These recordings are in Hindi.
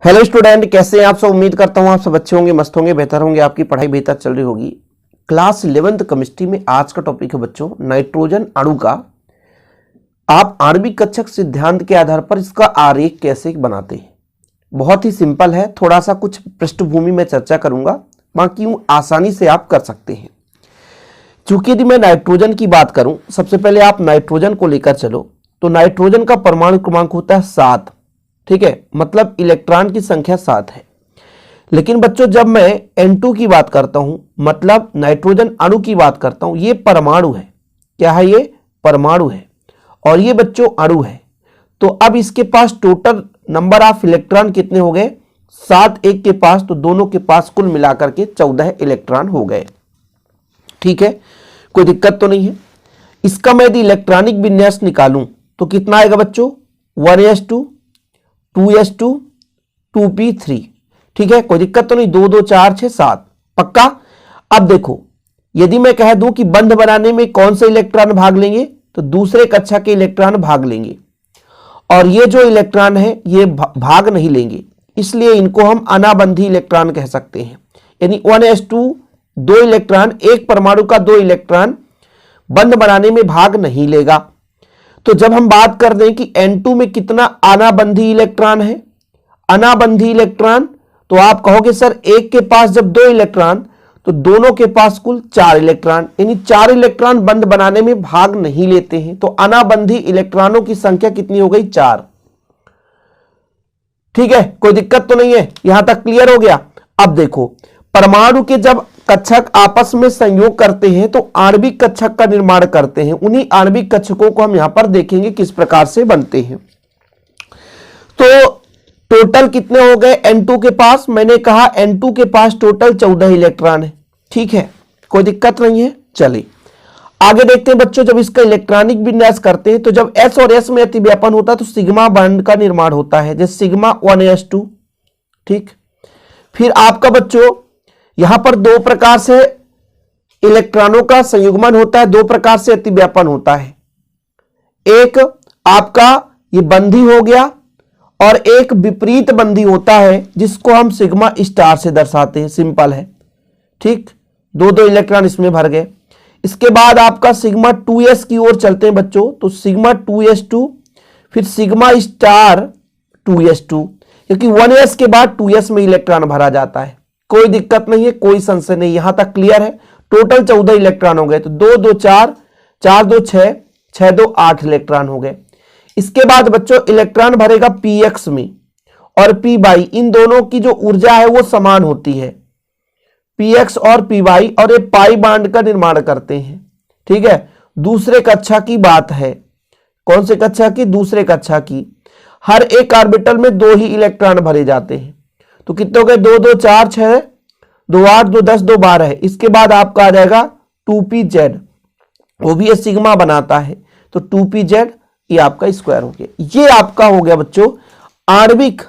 हेलो स्टूडेंट, कैसे हैं आप सब। उम्मीद करता हूं आप सब अच्छे होंगे, मस्त होंगे, बेहतर होंगे, आपकी पढ़ाई बेहतर चल रही होगी। क्लास 11th केमिस्ट्री में आज का टॉपिक है बच्चों नाइट्रोजन अणु का। आप आणविक कक्षक सिद्धांत के आधार पर इसका आरेख कैसे बनाते हैं। बहुत ही सिंपल है, थोड़ा सा कुछ पृष्ठभूमि में चर्चा करूंगा, बाकी आसानी से आप कर सकते हैं। चूंकि यदि मैं नाइट्रोजन की बात करूं, सबसे पहले आप नाइट्रोजन को लेकर चलो तो नाइट्रोजन का परमाणु क्रमांक होता है 7। ठीक है, मतलब इलेक्ट्रॉन की संख्या 7 है। लेकिन बच्चों जब मैं N2 की बात करता हूं, मतलब नाइट्रोजन अणु की बात करता हूं, ये परमाणु है। क्या है ये? परमाणु है। और ये बच्चों अणु है। तो अब इसके पास टोटल नंबर ऑफ इलेक्ट्रॉन कितने हो गए? 7 एक के पास, तो दोनों के पास कुल मिलाकर के 14 इलेक्ट्रॉन हो गए। ठीक है, कोई दिक्कत तो नहीं है। इसका मैं यदि इलेक्ट्रॉनिक विन्यास निकालूं तो कितना आएगा बच्चों? 1s2 2s2 2p3। ठीक है, कोई दिक्कत तो नहीं। 2 2 4 6 7 पक्का। अब देखो, यदि मैं कह दूं कि बंध बनाने में कौन से इलेक्ट्रॉन भाग लेंगे, तो दूसरे कक्षा के इलेक्ट्रॉन भाग लेंगे। और ये जो इलेक्ट्रॉन है ये भाग नहीं लेंगे, इसलिए इनको हम अनाबंधी इलेक्ट्रॉन कह सकते हैं। यानी 1s2 2 इलेक्ट्रॉन, एक परमाणु का 2 इलेक्ट्रॉन बंध बनाने में भाग नहीं लेगा। तो जब हम बात कर दें कि N2 में कितना अनाबंधी इलेक्ट्रॉन है, अनाबंधी इलेक्ट्रॉन, तो आप कहोगे सर एक के पास जब 2 इलेक्ट्रॉन तो दोनों के पास कुल 4 इलेक्ट्रॉन, यानी 4 इलेक्ट्रॉन बंध बनाने में भाग नहीं लेते हैं। तो अनाबंधी इलेक्ट्रॉनों की संख्या कितनी हो गई? 4। ठीक है, कोई दिक्कत तो नहीं है, यहां तक क्लियर हो गया। अब देखो, परमाणु के जब कक्षक आपस में संयोग करते हैं तो आणविक कक्षक का निर्माण करते हैं। उन्हीं आणविक कक्षकों को हम यहां पर देखेंगे किस प्रकार से बनते हैं। तो टोटल कितने हो गए N2 के पास? मैंने कहा N2 के पास टोटल 14 इलेक्ट्रॉन है। ठीक है, कोई दिक्कत नहीं है। चलिए आगे देखते हैं बच्चों। जब इसका इलेक्ट्रॉनिक विन्यास करते हैं तो जब S और S में अतिव्यापन होता है तो सिग्मा बॉन्ड का निर्माण होता है, जैसे सिग्मा 1s2। ठीक, फिर आपका बच्चों यहां पर 2 प्रकार से इलेक्ट्रॉनों का संयुग्मन होता है, 2 प्रकार से अतिव्यापन होता है। एक आपका ये बंधी हो गया और एक विपरीत बंधी होता है, जिसको हम सिग्मा स्टार से दर्शाते हैं। सिंपल है। ठीक, 2 इलेक्ट्रॉन इसमें भर गए। इसके बाद आपका सिग्मा 2s की ओर चलते हैं बच्चों, तो सिग्मा 2s2, फिर सिग्मा स्टार 2s2, क्योंकि 1s के बाद 2s में इलेक्ट्रॉन भरा जाता है। कोई दिक्कत नहीं है, कोई संशय नहीं, यहां तक क्लियर है। टोटल 14 इलेक्ट्रॉन हो गए, तो 2 2 4 4 2 6 6 2 8 इलेक्ट्रॉन हो गए। इसके बाद बच्चों इलेक्ट्रॉन भरेगा px में और p बाई, इन दोनों की जो ऊर्जा है वो समान होती है, px और p बाई, और ये पाई बांड का निर्माण करते हैं। ठीक है, दूसरे कक्षा की बात है। कौन से कक्षा की? दूसरे कक्षा की। हर एक ऑर्बिटल में 2 ही इलेक्ट्रॉन भरे जाते हैं। तो कितने हो गए? 2 2 4 6 2 8 2 10 2 12 है। इसके बाद आपका आ जाएगा 2pz, वो भी ये सिग्मा बनाता है, तो 2pz ये आपका स्क्वायर हो गया। ये आपका हो गया बच्चों आणविक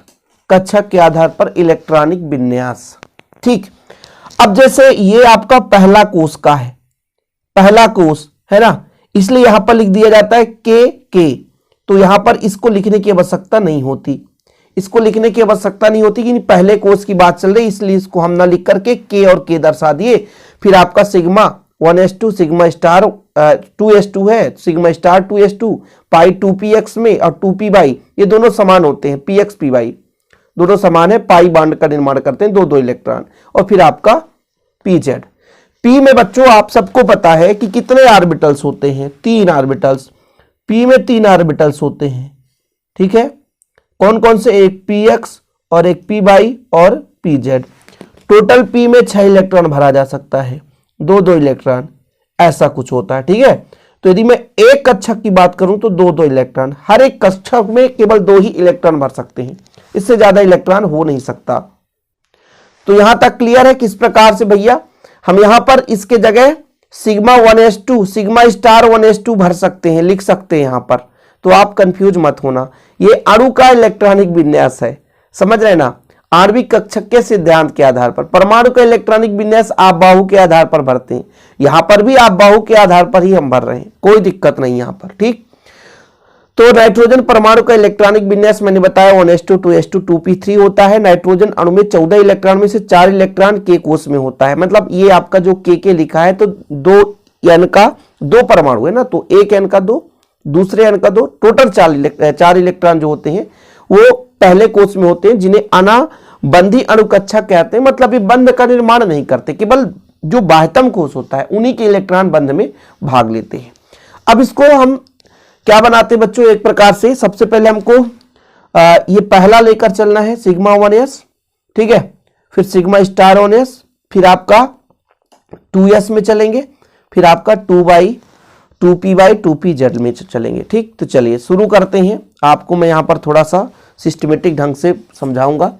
कक्षक के आधार पर इलेक्ट्रॉनिक विन्यास। ठीक, अब जैसे ये आपका पहला कोष का है, पहला कोष है ना, इसलिए यहां पर लिख दिया जाता है के। तो यहां पर इसको लिखने की आवश्यकता नहीं होती, इसको लिखने की आवश्यकता नहीं होती कि पहले कोष की बात चल रही, इसलिए इसको हम ना लिख करके के और के दर्शा दिए। फिर आपका sigma 1s2 sigma star 2s2 है, सिग्मा स्टार 2s2, पाई 2px में और 2p बाई, ये दोनों समान होते हैं, px p बाई दोनों समान है, पाई बांड का निर्माण करते हैं 2 इलेक्ट्रॉन। और फिर आपका pz। p में बच्चों आप सबको पता है कि कितने ऑर्बिटल्स होते हैं? 3 ऑर्बिटल्स। p में 3 ऑर्बिटल्स होते हैं। ठीक है, कौन कौन से? एक px और एक p बाई और pz। टोटल p में 6 इलेक्ट्रॉन भरा जा सकता है, 2 इलेक्ट्रॉन, ऐसा कुछ होता है। ठीक है, तो यदि मैं एक कक्षक की बात करूं तो 2 इलेक्ट्रॉन, हर एक कक्षक में केवल 2 ही इलेक्ट्रॉन भर सकते हैं, इससे ज्यादा इलेक्ट्रॉन हो नहीं सकता। तो यहां तक क्लियर है किस प्रकार से भैया हम यहां पर इसके जगह sigma 1s2 sigma star 1s2 भर सकते हैं, लिख सकते हैं यहां पर। तो आप कंफ्यूज मत होना, ये अणु का इलेक्ट्रॉनिक विन्यास है, समझ रहे ना। आणविक कक्षक के सिद्धांत के आधार पर परमाणु का इलेक्ट्रॉनिक विन्यास आप बाहु के आधार पर भरते हैं, यहां पर भी आप बाहु के आधार पर ही हम भर रहे हैं, कोई दिक्कत नहीं यहां पर। ठीक, तो नाइट्रोजन परमाणु का इलेक्ट्रॉनिक विन्यास मैंने बताया 1s2 2s2 2p3 होता है। नाइट्रोजन अणु में 14 इलेक्ट्रॉन में से 4 इलेक्ट्रॉन के कोष में होता है। मतलब ये आपका जो के लिखा है तो 2n का 2 परमाणु है ना, तो एक n का 2, दूसरे n का 2, टोटल 4 इलेक्ट्रॉन जो होते हैं वो पहले कोष में होते हैं, जिन्हें अनाबंधी अणुकक्षक कहते हैं। मतलब ये बंध का निर्माण नहीं करते, केवल जो बाह्यतम कोष होता है उन्हीं के इलेक्ट्रॉन बंध में भाग लेते हैं। अब इसको हम क्या बनाते हैं बच्चों, एक प्रकार से सबसे पहले हमको ये पहला लेकर चलना है सिग्मा 1s, ठीक है, फिर सिग्मा स्टार 1s, फिर आपका 2s में चलेंगे, फिर आपका 2p/2pz में चलेंगे। ठीक, तो चलिए शुरू करते हैं। आपको मैं यहां पर थोड़ा सा सिस्टमेटिक ढंग से समझाऊंगा।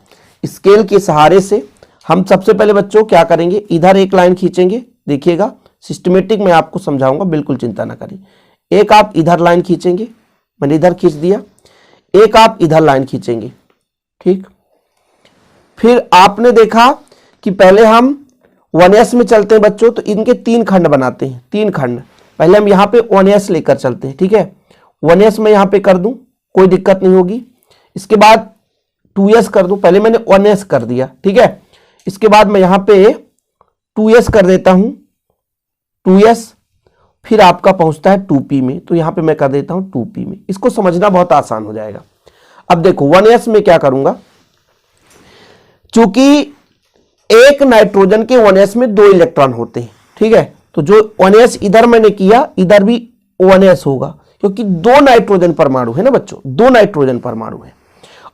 स्केल के सहारे से हम सबसे पहले बच्चों क्या करेंगे, इधर एक लाइन खींचेंगे। देखिएगा सिस्टमेटिक मैं आपको समझाऊंगा, बिल्कुल चिंता ना करिए। एक आप इधर लाइन खींचेंगे, मैंने इधर खींच दिया, एक आप इधर लाइन खींचेंगे, ठीक। फिर आपने देखा कि पहले हम 1s में चलते हैं बच्चों, तो इनके 3 खंड बनाते हैं, 3 खंड। पहले हम यहां पे 1s लेकर चलते हैं, ठीक है। 1s में यहां पे कर दूं, कोई दिक्कत नहीं होगी। इसके बाद 2s कर दूं, पहले मैंने 1s कर दिया, ठीक है। इसके बाद मैं यहां पे 2s कर देता हूं, 2s, फिर आपका पहुंचता है 2p में, तो यहां पे मैं कर देता हूं 2p में। इसको समझना बहुत आसान हो जाएगा। अब देखो 1s में क्या करूंगा, चूंकि एक नाइट्रोजन के 1s में 2 इलेक्ट्रॉन होते हैं, ठीक है, तो जो 1s इधर मैंने किया, इधर भी 1s होगा, क्योंकि 2 नाइट्रोजन परमाणु है ना बच्चों, 2 नाइट्रोजन परमाणु है।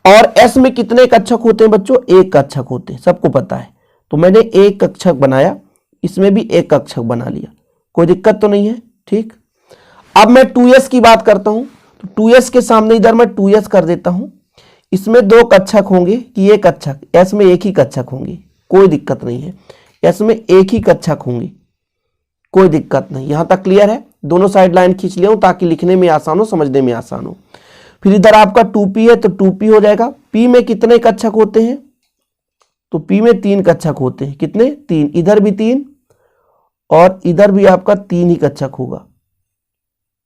और s में कितने कक्षक होते हैं बच्चों, 1 कक्षक होते हैं, सबको पता है। तो मैंने 1 कक्षक बनाया, इसमें भी 1 कक्षक बना लिया, कोई दिक्कत तो नहीं है, ठीक। अब मैं 2s की बात करता हूं, तो 2s के सामने इधर मैं 2s कर देता हूं। इसमें 2 कक्षक होंगे कि एक कक्षक, s में एक ही कक्षक होंगे, कोई दिक्कत नहीं है। s में एक ही कक्षक होंगे, कोई दिक्कत नहीं। यहां तक क्लियर है। दोनों साइड लाइन खींच लिया हूं ताकि लिखने में आसान हो, समझने में आसान हो। फिर इधर आपका 2p है तो 2p हो जाएगा। p में कितने कक्षक होते हैं, तो p में 3 कक्षक होते हैं, कितने, 3। इधर भी 3 और इधर भी आपका 3 ही कक्षक होगा,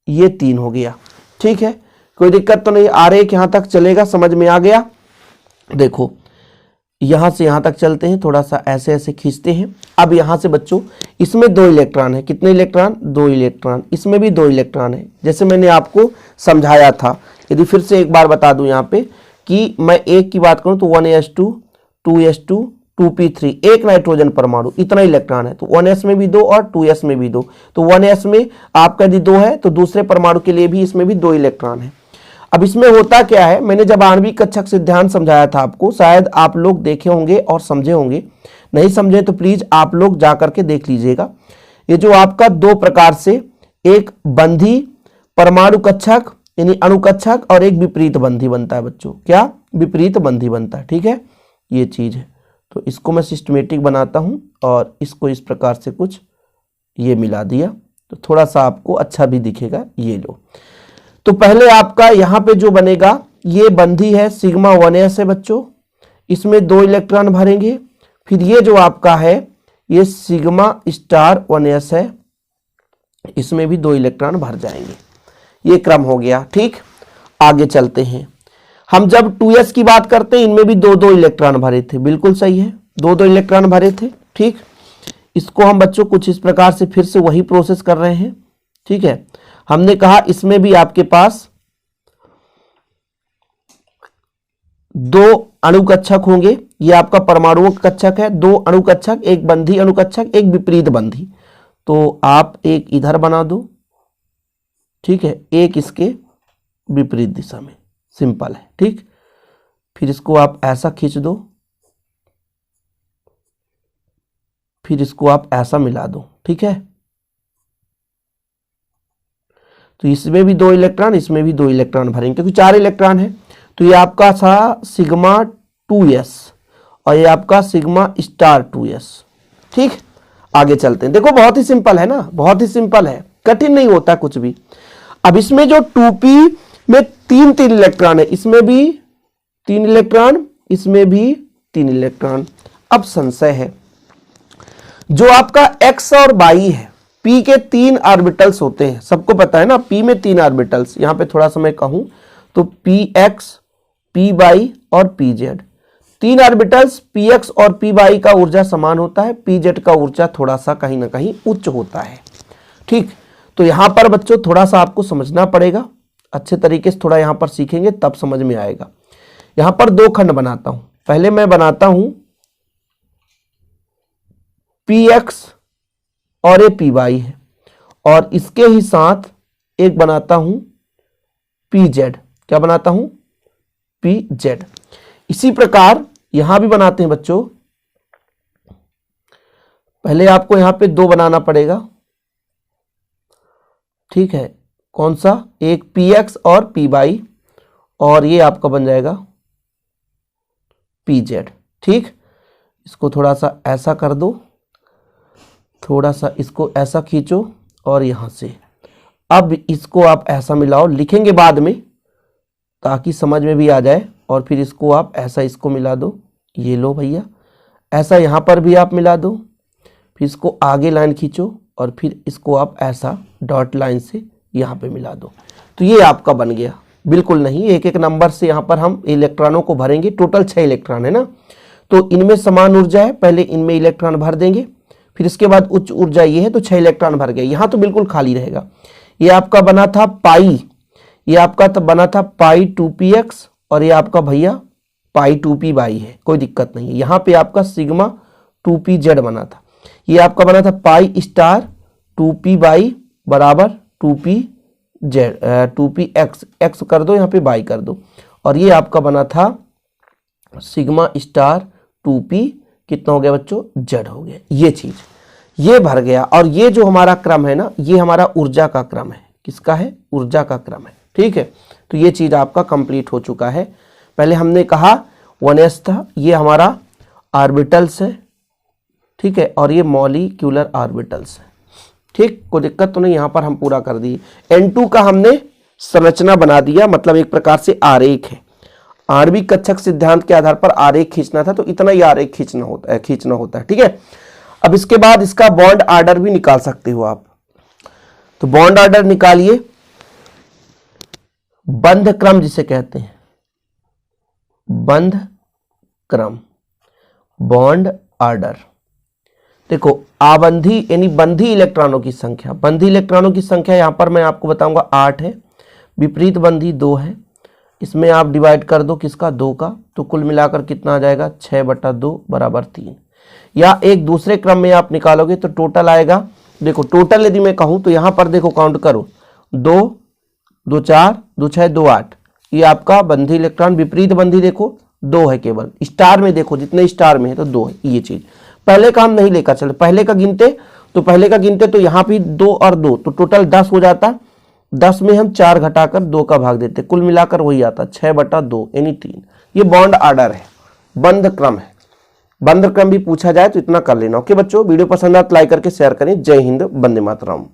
ये 3 हो गया, ठीक है, कोई दिक्कत तो नहीं। आरेख यहां तक चलेगा, समझ में आ गया। देखो यहां से यहां तक चलते हैं, थोड़ा सा ऐसे ऐसे खींचते हैं। अब यहां से बच्चों इसमें 2 इलेक्ट्रॉन है, कितने इलेक्ट्रॉन, 2 इलेक्ट्रॉन। इसमें भी 2 इलेक्ट्रॉन है, जैसे मैंने आपको समझाया था। यदि फिर से एक बार बता दूं यहाँ पे कि मैं एक की बात करूं तो 1s2 2s2 2p3, एक नाइट्रोजन परमाणु, इतना इलेक्ट्रॉन है। तो 1s में भी 2 और 2s में भी 2, तो 1s में आपका यदि 2 है तो दूसरे परमाणु के लिए भी इसमें भी 2 इलेक्ट्रॉन है। अब इसमें होता क्या है, मैंने जब आणविक कक्षक सिद्धांत समझाया था आपको, शायद आप लोग देखे होंगे और समझे होंगे, नहीं समझे तो प्लीज आप लोग जाकर के देख लीजिएगा। ये जो आपका 2 प्रकार से, एक बंधी परमाणु कक्षक यानी अणुकक्षक और एक विपरीत बंधी बनता है बच्चों। क्या, विपरीत बंधी बनता है, ठीक है, ये चीज है। तो इसको मैं सिस्टमेटिक बनाता हूं और इसको इस प्रकार से कुछ ये मिला दिया, तो थोड़ा सा आपको अच्छा भी दिखेगा। ये लो, तो पहले आपका यहां पे जो बनेगा, ये बंधी है सिग्मा 1s है बच्चों, इसमें 2 इलेक्ट्रॉन भरेंगे। फिर ये जो आपका है ये सिग्मा स्टार 1s है, इसमें भी 2 इलेक्ट्रॉन भर जाएंगे। ये क्रम हो गया, ठीक। आगे चलते हैं। हम जब 2s की बात करते हैं, इनमें भी 2-2 इलेक्ट्रॉन भरे थे, बिल्कुल सही है, 2-2 इलेक्ट्रॉन भरे थे, ठीक। इसको हम बच्चों कुछ इस प्रकार से फिर से वही प्रोसेस कर रहे हैं, ठीक है। हमने कहा इसमें भी आपके पास 2 अणुकक्षक होंगे, ये आपका परमाणु कक्षक है, 2 अणुकक्षक, एक बंधी अणुकक्षक, एक विपरीत बंधी। तो आप एक इधर बना दो, ठीक है, एक इसके विपरीत दिशा में, सिंपल है, ठीक। फिर इसको आप ऐसा खींच दो, फिर इसको आप ऐसा मिला दो, ठीक है। तो इसमें भी 2 इलेक्ट्रॉन, इसमें भी 2 इलेक्ट्रॉन भरेंगे, क्योंकि 4 इलेक्ट्रॉन है। तो ये आपका था सिग्मा 2s और ये आपका सिग्मा स्टार 2s, ठीक। आगे चलते हैं। देखो बहुत ही सिंपल है ना, बहुत ही सिंपल है, कठिन नहीं होता कुछ भी। अब इसमें जो 2p में 3-3 इलेक्ट्रॉन है, इसमें भी 3 इलेक्ट्रॉन, इसमें भी 3 इलेक्ट्रॉन। अब संशय है, जो आपका x और y है, p के 3 ऑर्बिटल्स होते हैं, सबको पता है ना, p में 3 ऑर्बिटल्स। यहां पे थोड़ा सा मैं कहूं तो px, py और pz, 3 ऑर्बिटल्स px और py का ऊर्जा समान होता है, pz का ऊर्जा थोड़ा सा कहीं ना कहीं उच्च होता है। ठीक, तो यहां पर बच्चों थोड़ा सा आपको समझना पड़ेगा, अच्छे तरीके से थोड़ा यहां पर सीखेंगे तब समझ में आएगा। यहां पर 2 खंड बनाता हूं, पहले मैं बनाता हूं px और ये py है, और इसके ही साथ एक बनाता हूं pz। क्या बनाता हूं? pz। इसी प्रकार यहां भी बनाते हैं बच्चों, पहले आपको यहां पे 2 बनाना पड़ेगा। ठीक है, कौन सा? एक px और py, और ये आपका बन जाएगा pz। ठीक, इसको थोड़ा सा ऐसा कर दो, थोड़ा सा इसको ऐसा खींचो, और यहां से अब इसको आप ऐसा मिलाओ, लिखेंगे बाद में ताकि समझ में भी आ जाए। और फिर इसको आप ऐसा इसको मिला दो, ये लो भैया, ऐसा यहां पर भी आप मिला दो, फिर इसको आगे लाइन खींचो, और फिर इसको आप ऐसा डॉट लाइन से यहां पे मिला दो, तो ये आपका बन गया। बिल्कुल नहीं, एक एक नंबर से यहां पर हम इलेक्ट्रॉनों को भरेंगे, टोटल 6 इलेक्ट्रॉन है ना, तो इनमें समान ऊर्जा है, पहले इनमें इलेक्ट्रॉन भर देंगे, फिर इसके बाद उच्च ऊर्जा ये है, तो 6 इलेक्ट्रॉन भर गए। यहां तो बिल्कुल खाली रहेगा। ये आपका बना था पाई, ये आपका तो बना था पाई 2px, और ये आपका भैया पाई 2py है, कोई दिक्कत नहीं है। यहाँ पे आपका सिग्मा 2pz बना था, ये आपका बना था पाई स्टार 2py बराबर 2px, x कर दो, यहाँ पे y कर दो, और ये आपका बना था सिग्मा स्टार 2p, कितना हो गया बच्चों? z हो गया। ये चीज ये भर गया, और ये जो हमारा क्रम है ना, ये हमारा ऊर्जा का क्रम है। किसका है? ऊर्जा का क्रम है। ठीक है, तो ये चीज आपका कंप्लीट हो चुका है। पहले हमने कहा 1s था, ये हमारा ऑर्बिटल्स है। ठीक है, और ये मॉलिक्यूलर ऑर्बिटल्स है। ठीक, कोई दिक्कत तो नहीं, यहां पर हम पूरा कर दिए। N2 का हमने संरचना बना दिया, मतलब एक प्रकार से आरेख है। आणविक कक्षक सिद्धांत के आधार पर आरेख खींचना था, तो इतना ही आरेख खींचना होता है। ठीक है, अब इसके बाद इसका बॉन्ड ऑर्डर भी निकाल सकते हो आप, तो बॉन्ड ऑर्डर निकालिए। बंध क्रम जिसे कहते हैं, बंध क्रम, बॉन्ड ऑर्डर। देखो, आबंधी यानी बंधी इलेक्ट्रॉनों की संख्या, बंधी इलेक्ट्रॉनों की संख्या यहां पर मैं आपको बताऊंगा 8 है, विपरीत बंधी 2 है। इसमें आप डिवाइड कर दो किसका? 2 का, तो कुल मिलाकर कितना आ जाएगा? 6/2 बराबर 3। या एक दूसरे क्रम में आप निकालोगे तो टोटल आएगा, देखो टोटल यदि मैं कहूं तो यहां पर देखो काउंट करो, 2 2 4 2 6 2 8, ये आपका बंधी इलेक्ट्रॉन। विपरीत बंधी देखो 2 है, केवल स्टार में देखो जितने स्टार में है तो 2 है। ये चीज पहले का हम नहीं लेकर चले, पहले का गिनते तो यहाँ भी 2 और 2 तो टोटल 10 हो जाता। 10 में हम 4 घटाकर 2 का भाग देते, कुल मिलाकर वही आता 6/2 यानी 3। ये बॉन्ड ऑर्डर है, बंध क्रम है। बंध क्रम भी पूछा जाए तो इतना कर लेना। ओके बच्चों, वीडियो पसंद आए तो लाइक करके शेयर करें। जय हिंद, वंदे मातरम।